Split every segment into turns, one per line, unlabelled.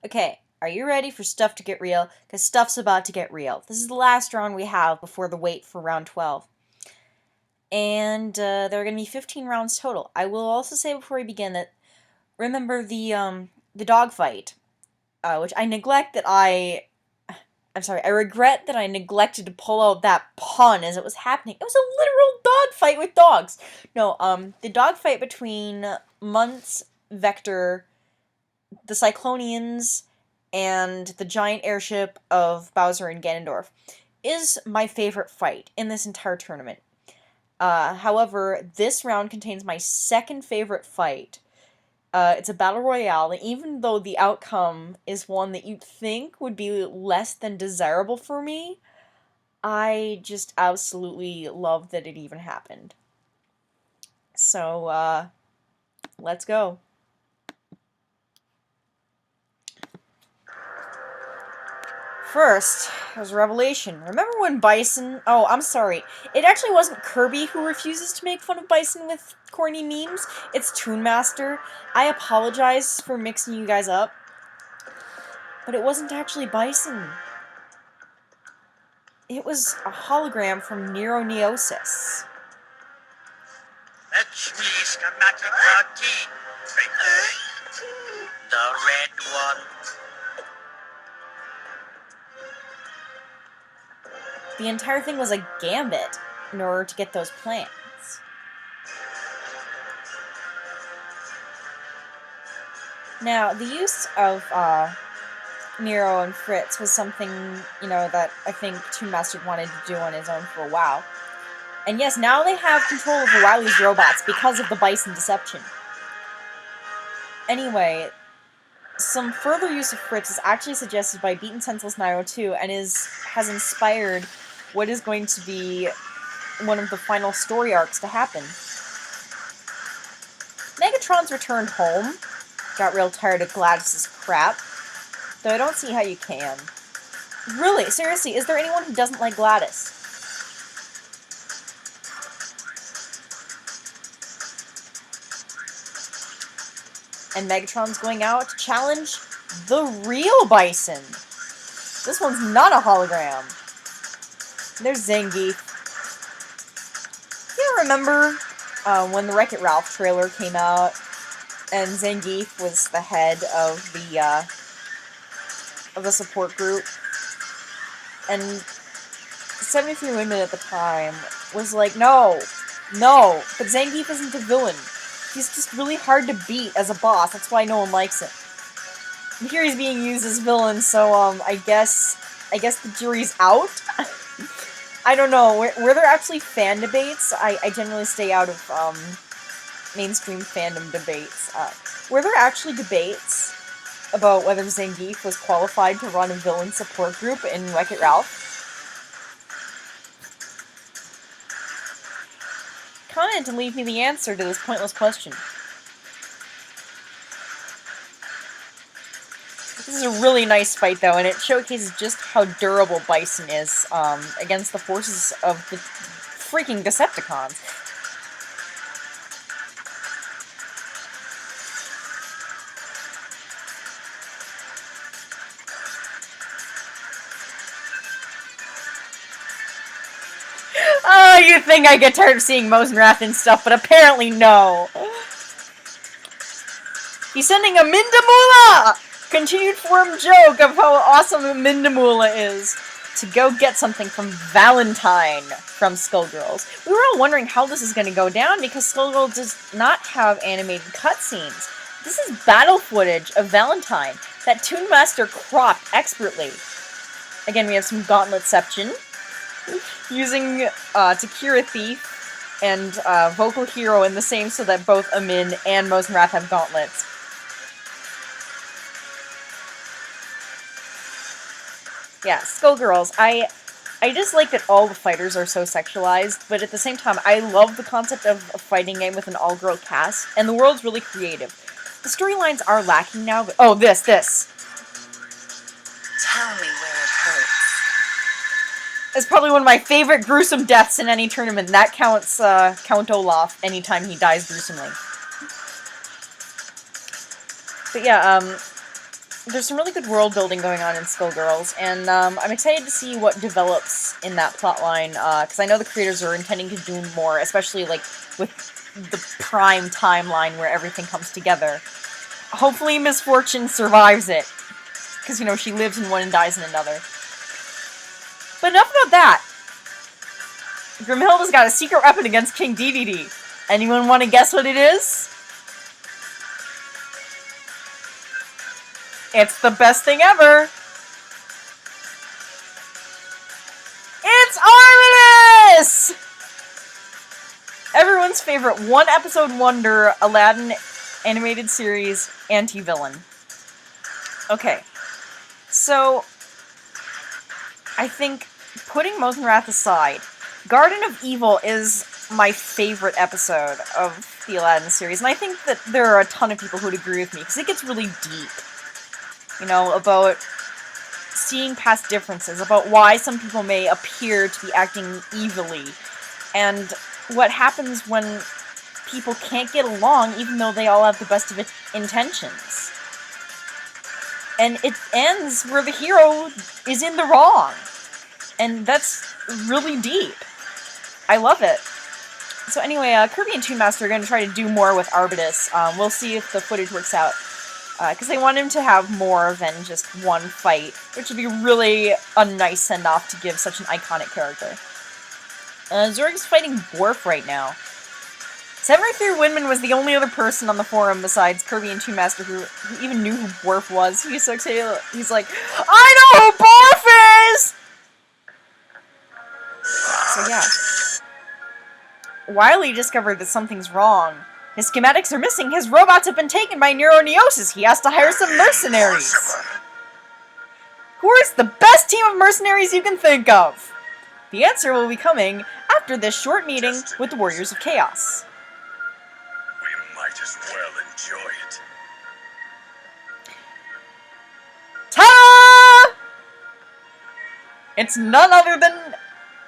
Okay, are you ready for stuff to get real? Because stuff's about to get real. This is the last round we have before the wait for round 12. And there are going to be 15 rounds total. I will also say before we begin that, remember the dogfight, which I regret that I neglected to pull out that pun as it was happening. It was a literal dogfight with dogs. No, the dogfight between Muntz, Vector, the Cyclonians, and the giant airship of Bowser and Ganondorf is my favorite fight in this entire tournament. However, this round contains my second favorite fight. It's a battle royale, and even though the outcome is one that you'd think would be less than desirable for me, I just absolutely love that it even happened. So, let's go. First, there's a revelation. Remember when Bison... Oh, I'm sorry. It actually wasn't Kirby who refuses to make fun of Bison with corny memes. It's Toon Master. I apologize for mixing you guys up. But it wasn't actually Bison. It was a hologram from Nero Neosis.
The red one.
The entire thing was a gambit in order to get those plans. Now, the use of Nero and Fritz was something, that I think Toon Master wanted to do on his own for a while. And yes, now they have control over Wily's robots because of the Bison deception. Anyway, some further use of Fritz is actually suggested by Beaten Senseless Niro 2 and has inspired what is going to be one of the final story arcs to happen. Megatron's returned home. Got real tired of Gladys's crap. Though I don't see how you can. Really, seriously, is there anyone who doesn't like Gladys? And Megatron's going out to challenge the real Bison. This one's not a hologram. There's Zangief. You remember when the Wreck-It Ralph trailer came out, and Zangief was the head of the support group, and 73 Women at the time was like, no, but Zangief isn't a villain. He's just really hard to beat as a boss. That's why no one likes him. And here he's being used as villain, so I guess the jury's out. I don't know. Were there actually fan debates? I generally stay out of mainstream fandom debates. Were there actually debates about whether Zangief was qualified to run a villain support group in Wreck-It Ralph? Comment and leave me the answer to this pointless question. This is a really nice fight, though, and it showcases just how durable Bison is against the forces of the freaking Decepticons. Oh, you think I get tired of seeing Mosenrath and stuff, but apparently no. He's sending a Mindamula! Continued form joke of how awesome Mindamula is to go get something from Valentine from Skullgirls. We were all wondering how this is going to go down because Skullgirls does not have animated cutscenes. This is battle footage of Valentine that Toon Master cropped expertly. Again, we have some Gauntletception using Takira Thief and Vocal Hero in the same so that both Amin and Mosenrath have gauntlets. Yeah, Skullgirls. I just like that all the fighters are so sexualized, but at the same time, I love the concept of a fighting game with an all-girl cast, and the world's really creative. The storylines are lacking now, but... Oh, this!
Tell me where it hurts.
It's probably one of my favorite gruesome deaths in any tournament. That counts, Count Olaf anytime he dies gruesomely. But yeah, there's some really good world building going on in Skullgirls, and I'm excited to see what develops in that plotline, because I know the creators are intending to do more, especially like with the prime timeline where everything comes together. Hopefully Miss Fortune survives it, because, you know, she lives in one and dies in another. But enough about that! Grimhilda's got a secret weapon against King Dedede. Anyone want to guess what it is? It's the best thing ever! It's ARBUTUS! Everyone's favorite one-episode wonder Aladdin animated series anti-villain. Okay, so I think, putting Mosenrath aside, Garden of Evil is my favorite episode of the Aladdin series, and I think that there are a ton of people who would agree with me, because it gets really deep. You know, about seeing past differences, about why some people may appear to be acting evilly, and what happens when people can't get along even though they all have the best of intentions. And it ends where the hero is in the wrong. And that's really deep. I love it. So anyway, Kirby and Toon Master are going to try to do more with ARBUTUS. We'll see if the footage works out. Because they want him to have more than just one fight, which would be really a nice send-off to give such an iconic character. Zorg's fighting Borf right now. 73 Windman was the only other person on the forum besides Kirby and Toon Master who even knew who Borf was. He's so excited. He's like, I know who Borf is! So yeah. Wily discovered that something's wrong. His schematics are missing. His robots have been taken by Neuroneosis. He has to hire some mercenaries. Who is the best team of mercenaries you can think of? The answer will be coming after this short meeting with the Warriors of Chaos.
We might as well enjoy it.
Ta-da! It's none other than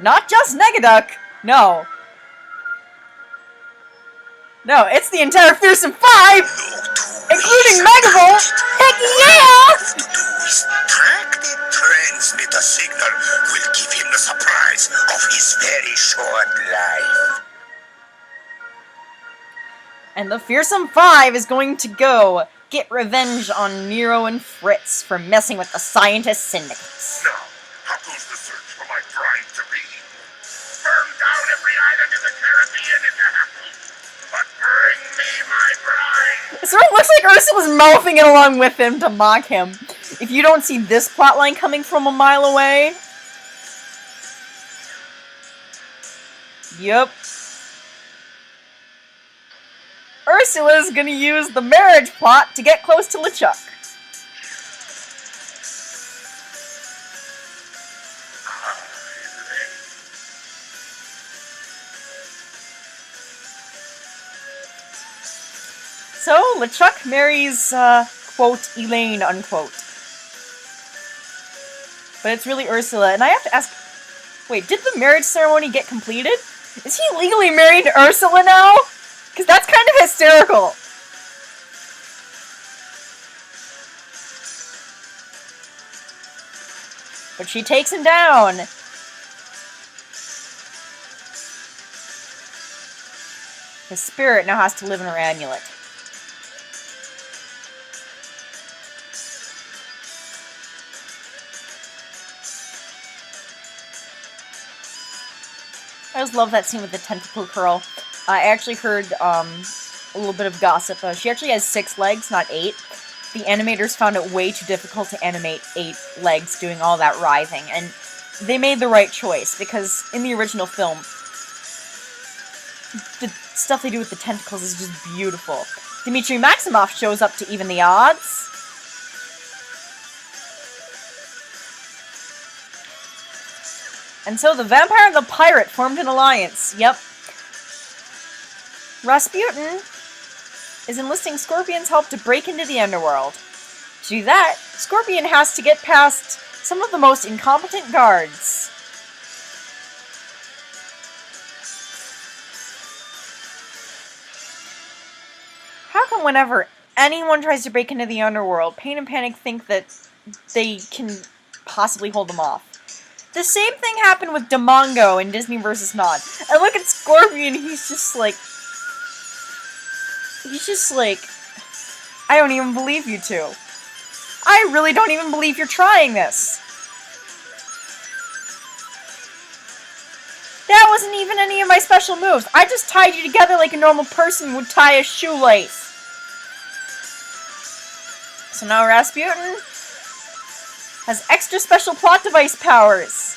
not just Negaduck. No, it's the entire Fearsome Five, including Megavolt. Heck yeah!
Track the transmitter signal will give him the surprise of his very short life.
And the Fearsome Five is going to go get revenge on Nero and Fritz for messing with the scientist syndicates.
Now, how goes the search for my bride to be? Burn down every island in the Caribbean if you have to. But bring me my bride!
It sort of looks like Ursula's mouthing it along with him to mock him. If you don't see this plotline coming from a mile away... Yep. Ursula's gonna use the marriage plot to get close to LeChuck. So, LeChuck marries, quote, Elaine, unquote. But it's really Ursula, and I have to ask, wait, did the marriage ceremony get completed? Is he legally married to Ursula now? Because that's kind of hysterical. But she takes him down. His spirit now has to live in her amulet. I just love that scene with the tentacle curl. I actually heard a little bit of gossip. She actually has 6 legs, not 8. The animators found it way too difficult to animate 8 legs doing all that writhing, and they made the right choice, because in the original film, the stuff they do with the tentacles is just beautiful. Dmitry Maximoff shows up to even the odds. And so the vampire and the pirate formed an alliance. Yep. Rasputin is enlisting Scorpion's help to break into the underworld. To do that, Scorpion has to get past some of the most incompetent guards. How come whenever anyone tries to break into the underworld, Pain and Panic think that they can possibly hold them off. The same thing happened with Demongo in Disney vs. Nod. And look at Scorpion, he's just like, I don't even believe you two. I really don't even believe you're trying this. That wasn't even any of my special moves. I just tied you together like a normal person would tie a shoelace. So now Rasputin has extra special plot device powers.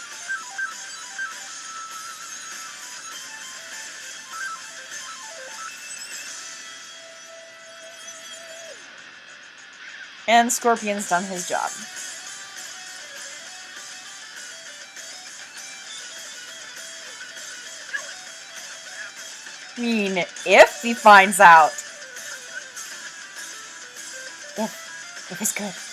And Scorpion's done his job. I mean, if he finds out. If it's good.